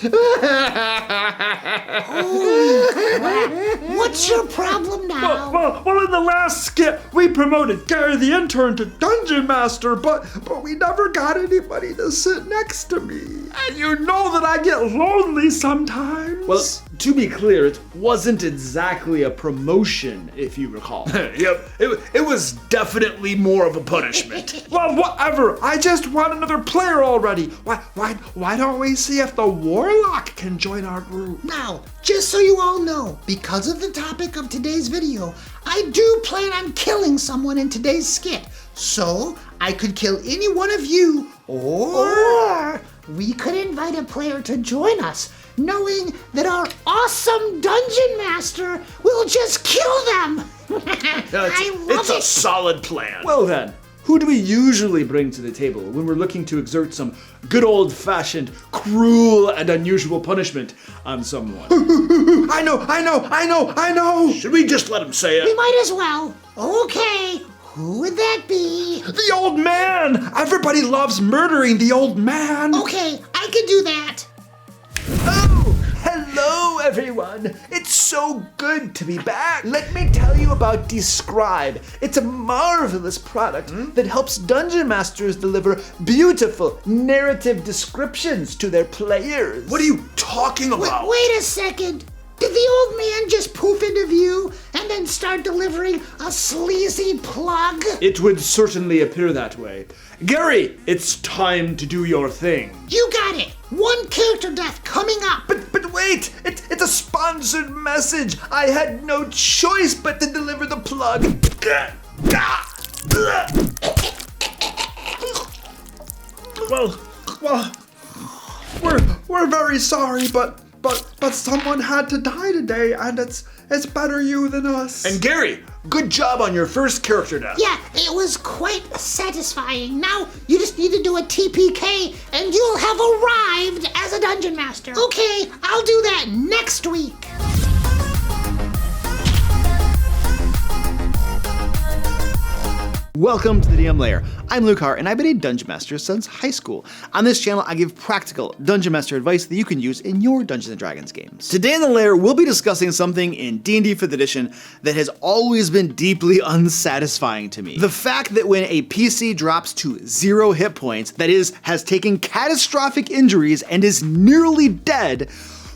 Holy crap. What's your problem now? Well, in the last skit, we promoted Gary the intern to Dungeon Master, but we never got anybody to sit next to me. And you know that I get lonely sometimes. Well, to be clear, it wasn't exactly a promotion, if you recall. Yep, it was definitely more of a punishment. Well, whatever. I just want another player already. Why don't we see if the Warlock can join our group? Now, just so you all know, because of the topic of today's video, I do plan on killing someone in today's skit. So, I could kill any one of you, or we could invite a player to join us, knowing that our awesome Dungeon Master will just kill them. I love It's a solid plan. Well then, who do we usually bring to the table when we're looking to exert some good old-fashioned, cruel, and unusual punishment on someone? I know. Should we just let him say We it? might as well. Okay, who would that be? The old man. Everybody loves murdering the old man. Okay, I could do that. Oh, hello everyone. It's so good to be back. Let me tell you about Describe. It's a marvelous product that helps dungeon masters deliver beautiful narrative descriptions to their players. What are you talking about? Wait a second. Did the old man just poof into view and then start delivering a sleazy plug? It would certainly appear that way. Gary, it's time to do your thing. You got it. One character death coming up. But wait, it's a sponsored message. I had no choice but to deliver the plug. Well, we're very sorry, but someone had to die today, and it's better you than us. And Gary, good job on your first character death. Yeah, it was quite satisfying. Now you just need to do a TPK and you'll have arrived as a dungeon master. Okay, I'll do that next week. Welcome to the DM Lair. I'm Lucar, and I've been a Dungeon Master since high school. On this channel, I give practical Dungeon Master advice that you can use in your Dungeons & Dragons games. Today in the Lair, we'll be discussing something in D&D 5th edition that has always been deeply unsatisfying to me. The fact that when a PC drops to 0 hit points, that is, has taken catastrophic injuries and is nearly dead,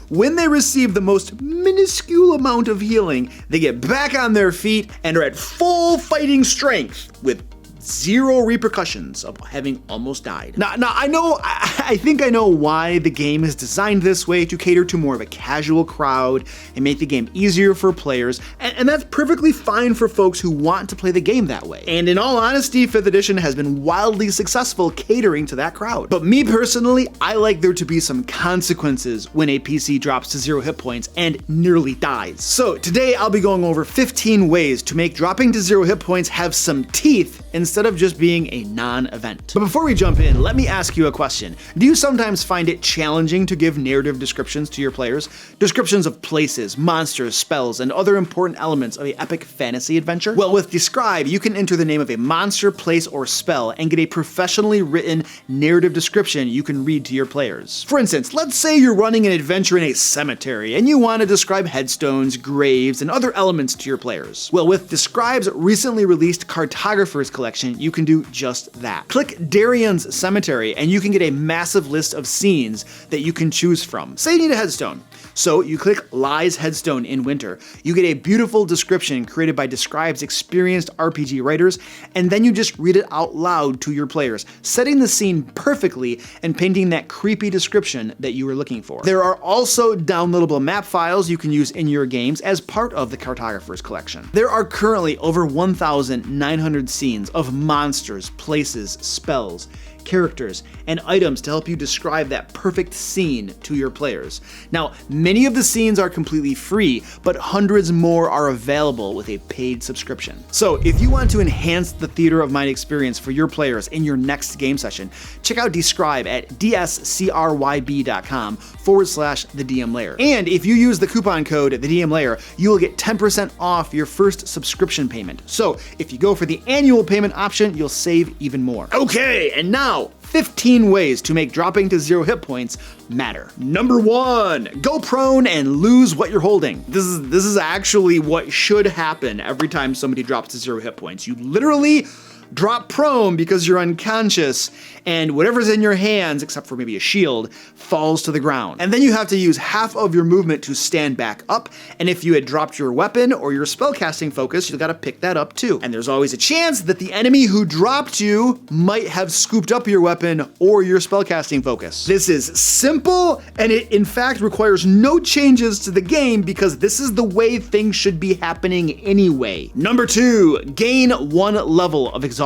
when they receive the most minuscule amount of healing, they get back on their feet and are at full fighting strength with 0 repercussions of having almost died. Now I think I know why the game is designed this way, to cater to more of a casual crowd and make the game easier for players, and that's perfectly fine for folks who want to play the game that way. And in all honesty, 5th edition has been wildly successful catering to that crowd. But me personally, I like there to be some consequences when a PC drops to 0 hit points and nearly dies. So today I'll be going over 15 ways to make dropping to 0 hit points have some teeth instead of just being a non-event. But before we jump in, let me ask you a question. Do you sometimes find it challenging to give narrative descriptions to your players? Descriptions of places, monsters, spells, and other important elements of an epic fantasy adventure? Well, with Describe, you can enter the name of a monster, place, or spell and get a professionally written narrative description you can read to your players. For instance, let's say you're running an adventure in a cemetery and you want to describe headstones, graves, and other elements to your players. Well, with Describe's recently released Cartographer's Collection, you can do just that. Click Darian's Cemetery and you can get a massive list of scenes that you can choose from. Say you need a headstone. So you click Lie's Headstone in Winter. You get a beautiful description created by Describe's experienced RPG writers, and then you just read it out loud to your players, setting the scene perfectly and painting that creepy description that you were looking for. There are also downloadable map files you can use in your games as part of the Cartographer's Collection. There are currently over 1,900 scenes of monsters, places, spells, characters, and items to help you describe that perfect scene to your players. Now, many of the scenes are completely free, but hundreds more are available with a paid subscription. So if you want to enhance the theater of mind experience for your players in your next game session, check out Describe at dscryb.com/thedmlair. And if you use the coupon code TheDMLair, you will get 10% off your first subscription payment. So if you go for the annual payment option, you'll save even more. Okay, and now Now, 15 ways to make dropping to 0 hit points matter. Number 1, go prone and lose what you're holding. This is actually what should happen every time somebody drops to 0 hit points. You literally drop prone because you're unconscious, and whatever's in your hands, except for maybe a shield, falls to the ground. And then you have to use half of your movement to stand back up, and if you had dropped your weapon or your spellcasting focus, you gotta pick that up too. And there's always a chance that the enemy who dropped you might have scooped up your weapon or your spellcasting focus. This is simple, and it in fact requires no changes to the game because this is the way things should be happening anyway. Number 2, gain 1 level of exhaustion.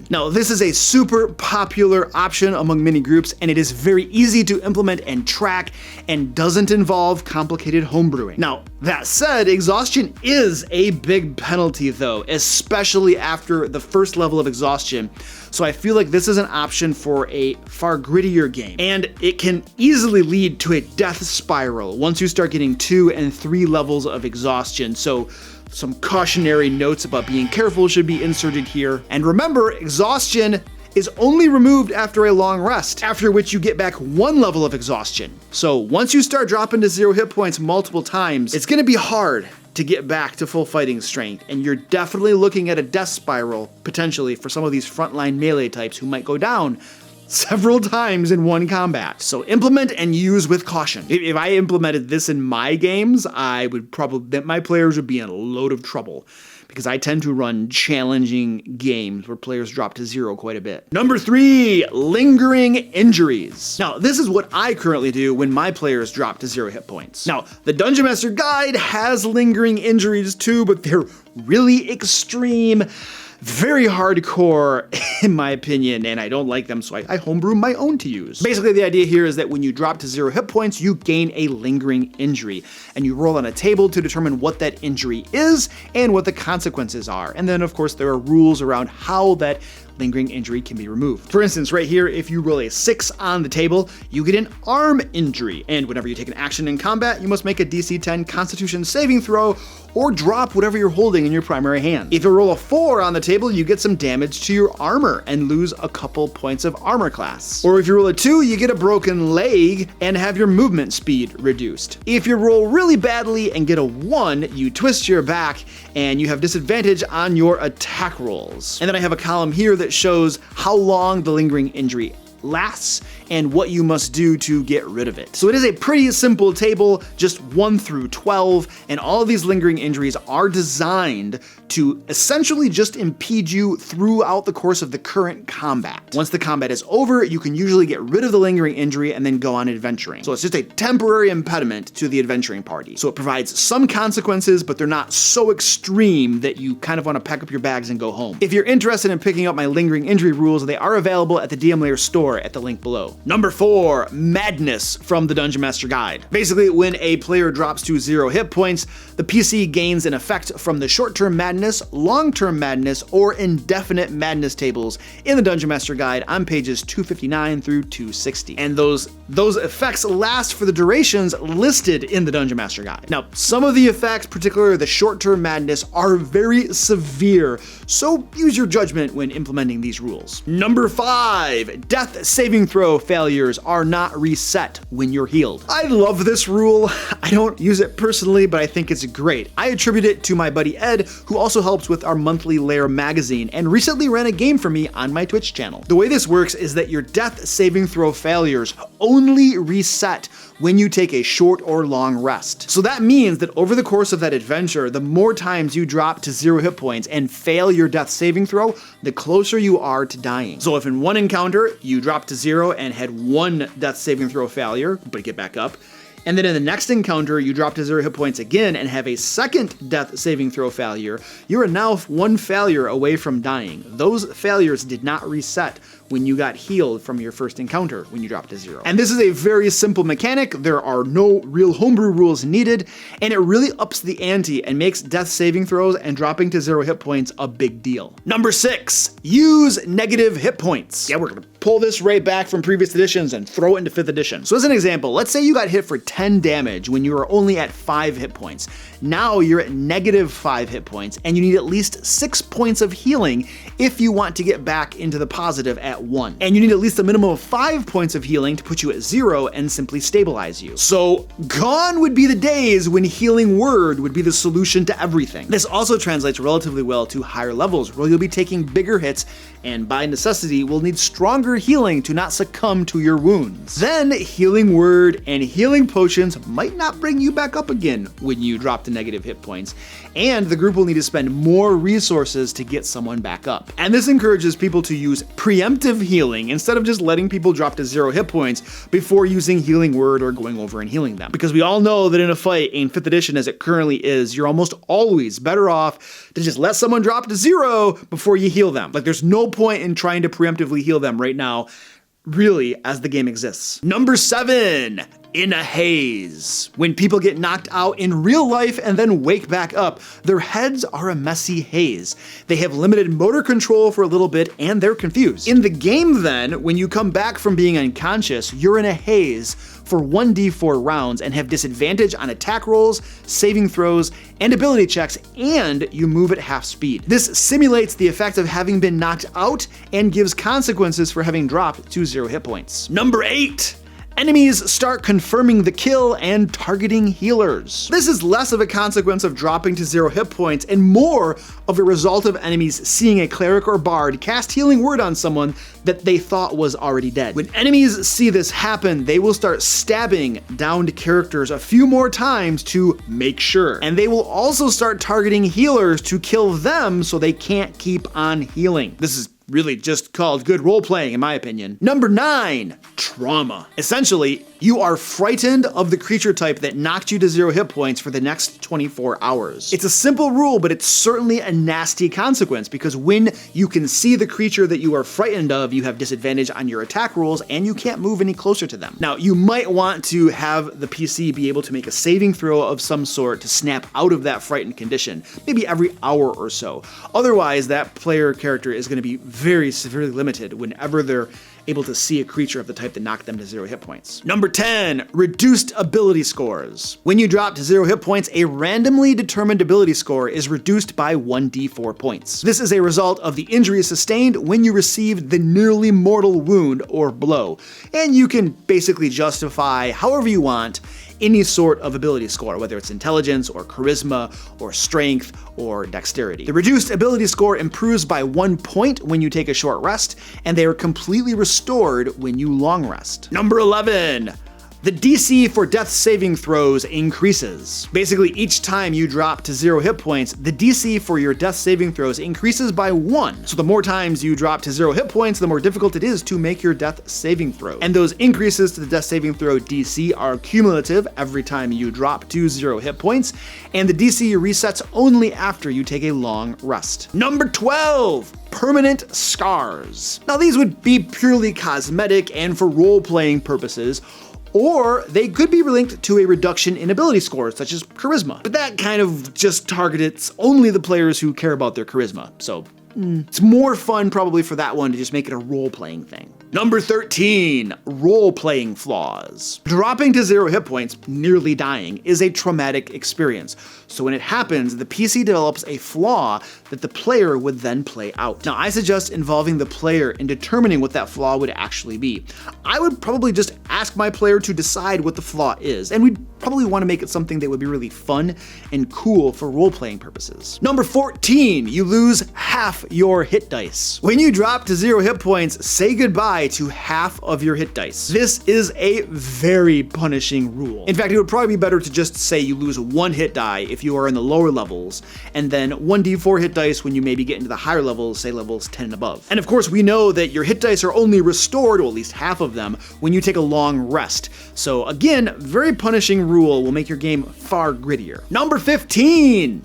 Now, this is a super popular option among many groups, and it is very easy to implement and track and doesn't involve complicated homebrewing. Now, that said, exhaustion is a big penalty though, especially after the first level of exhaustion. So I feel like this is an option for a far grittier game, and it can easily lead to a death spiral once you start getting 2 and 3 levels of exhaustion. So some cautionary notes about being careful should be inserted here. And remember, exhaustion is only removed after a long rest, after which you get back 1 level of exhaustion. So once you start dropping to 0 hit points multiple times, it's gonna be hard to get back to full fighting strength, and you're definitely looking at a death spiral, potentially, for some of these frontline melee types who might go down several times in one combat. So implement and use with caution. If I implemented this in my games, I would probably, my players would be in a load of trouble, because I tend to run challenging games where players drop to 0 quite a bit. Number 3, lingering injuries. Now, this is what I currently do when my players drop to 0 hit points. Now, the Dungeon Master Guide has lingering injuries too, but they're really extreme, very hardcore in my opinion, and I don't like them, so I homebrew my own to use. Basically, the idea here is that when you drop to 0 hit points, you gain a lingering injury, and you roll on a table to determine what that injury is and what the consequences are. And then, of course, there are rules around how that lingering injury can be removed. For instance, right here, if you roll a 6 on the table, you get an arm injury, and whenever you take an action in combat, you must make a DC 10 Constitution saving throw or drop whatever you're holding in your primary hand. If you roll a 4 on the table, you get some damage to your armor and lose a couple points of armor class. Or if you roll a 2, you get a broken leg and have your movement speed reduced. If you roll really badly and get a 1, you twist your back and you have disadvantage on your attack rolls. And then I have a column here that shows how long the lingering injury lasts and what you must do to get rid of it. So it is a pretty simple table, just 1 through 12, and all of these lingering injuries are designed to essentially just impede you throughout the course of the current combat. Once the combat is over, you can usually get rid of the lingering injury and then go on adventuring. So it's just a temporary impediment to the adventuring party. So it provides some consequences, but they're not so extreme that you kind of want to pack up your bags and go home. If you're interested in picking up my lingering injury rules, they are available at the DM Lair store at the link below. Number 4, Madness from the Dungeon Master Guide. Basically, when a player drops to 0 hit points, the PC gains an effect from the short-term madness, long-term madness, or indefinite madness tables in the Dungeon Master Guide on pages 259 through 260. And those effects last for the durations listed in the Dungeon Master Guide. Now, some of the effects, particularly the short-term madness, are very severe, so use your judgment when implementing these rules. Number 5, Death saving throw failures are not reset when you're healed. I love this rule. I don't use it personally, but I think it's great. I attribute it to my buddy Ed, who also helps with our monthly Lair magazine and recently ran a game for me on my Twitch channel. The way this works is that your death saving throw failures only reset when you take a short or long rest. So that means that over the course of that adventure, the more times you drop to 0 hit points and fail your death saving throw, the closer you are to dying. So if in one encounter you dropped to 0 and had 1 death saving throw failure, but get back up, and then in the next encounter, you drop to 0 hit points again and have a second death saving throw failure, you are now 1 failure away from dying. Those failures did not reset when you got healed from your first encounter when you dropped to 0. And this is a very simple mechanic. There are no real homebrew rules needed, and it really ups the ante and makes death saving throws and dropping to 0 hit points a big deal. Number 6, use negative hit points. Yeah, we're gonna pull this right back from previous editions and throw it into 5th edition. So as an example, let's say you got hit for 10 damage when you were only at 5 hit points. Now you're at negative 5 hit points, and you need at least 6 points of healing if you want to get back into the positive at 1. And you need at least a minimum of 5 points of healing to put you at 0 and simply stabilize you. So gone would be the days when healing word would be the solution to everything. This also translates relatively well to higher levels, where you'll be taking bigger hits and by necessity will need stronger healing to not succumb to your wounds. Then healing word and healing potions might not bring you back up again when you drop to negative hit points, and the group will need to spend more resources to get someone back up. And this encourages people to use preemptive healing instead of just letting people drop to 0 hit points before using healing word or going over and healing them. Because we all know that in a fight in 5th edition as it currently is, you're almost always better off to just let someone drop to 0 before you heal them. Like, there's no point in trying to preemptively heal them right now, really, as the game exists. Number 7, in a haze. When people get knocked out in real life and then wake back up, their heads are a messy haze. They have limited motor control for a little bit and they're confused. In the game then, when you come back from being unconscious, you're in a haze for 1d4 rounds and have disadvantage on attack rolls, saving throws, and ability checks, and you move at half speed. This simulates the effect of having been knocked out and gives consequences for having dropped to 0 hit points. Number 8. Enemies start confirming the kill and targeting healers. This is less of a consequence of dropping to 0 hit points and more of a result of enemies seeing a cleric or bard cast healing word on someone that they thought was already dead. When enemies see this happen, they will start stabbing downed characters a few more times to make sure. And they will also start targeting healers to kill them so they can't keep on healing. This is really just called good role-playing in my opinion. Number 9, trauma. Essentially, you are frightened of the creature type that knocked you to 0 hit points for the next 24 hours. It's a simple rule, but it's certainly a nasty consequence because when you can see the creature that you are frightened of, you have disadvantage on your attack rolls and you can't move any closer to them. Now, you might want to have the PC be able to make a saving throw of some sort to snap out of that frightened condition, maybe every hour or so. Otherwise, that player character is going to be very severely limited whenever they're able to see a creature of the type that knocked them to 0 hit points. Number 10, reduced ability scores. When you drop to 0 hit points, a randomly determined ability score is reduced by 1d4 points. This is a result of the injury sustained when you received the nearly mortal wound or blow, and you can basically justify however you want any sort of ability score, whether it's intelligence or charisma or strength or dexterity. The reduced ability score improves by 1 point when you take a short rest, and they are completely restored when you long rest. Number 11. The DC for death saving throws increases. Basically, each time you drop to 0 hit points, the DC for your death saving throws increases by 1. So the more times you drop to 0 hit points, the more difficult it is to make your death saving throw. And those increases to the death saving throw DC are cumulative every time you drop to 0 hit points, and the DC resets only after you take a long rest. Number 12. Permanent scars. Now these would be purely cosmetic and for role-playing purposes, or they could be linked to a reduction in ability scores, such as charisma. But that kind of just targets only the players who care about their charisma, so it's more fun probably for that one to just make it a role-playing thing. Number 13, role-playing flaws. Dropping to 0 hit points, nearly dying, is a traumatic experience. So when it happens, the PC develops a flaw that the player would then play out. Now, I suggest involving the player in determining what that flaw would actually be. I would probably just ask my player to decide what the flaw is, and we'd probably want to make it something that would be really fun and cool for role-playing purposes. Number 14, you lose half your hit dice. When you drop to 0 hit points, say goodbye to half of your hit dice. This is a very punishing rule. In fact, it would probably be better to just say you lose 1 hit die if you are in the lower levels, and then 1d4 hit dice when you maybe get into the higher levels, say levels 10 and above. And of course, we know that your hit dice are only restored, or at least half of them, when you take a long rest. So again, very punishing rule will make your game far grittier. Number 15.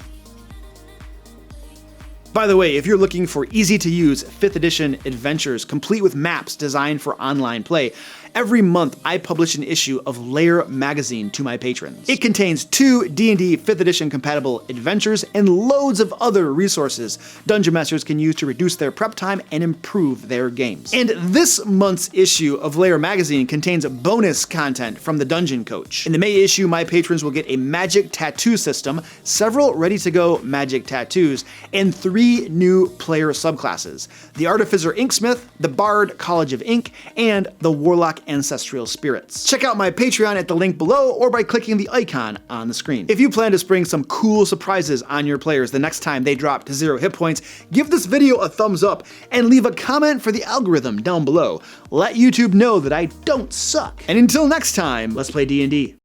By the way, if you're looking for easy-to-use 5th edition adventures complete with maps designed for online play, Every month, I publish an issue of Lair magazine to my patrons. It contains 2 D&D 5th edition compatible adventures and loads of other resources Dungeon Masters can use to reduce their prep time and improve their games. And this month's issue of Lair magazine contains bonus content from the Dungeon Coach. In the May issue, my patrons will get a magic tattoo system, several ready-to-go magic tattoos, and 3 new player subclasses: the Artificer Inksmith, the Bard College of Ink, and the Warlock Ancestral Spirits. Check out my Patreon at the link below or by clicking the icon on the screen. If you plan to spring some cool surprises on your players the next time they drop to 0 hit points, give this video a thumbs up and leave a comment for the algorithm down below. Let YouTube know that I don't suck. And until next time, let's play D&D.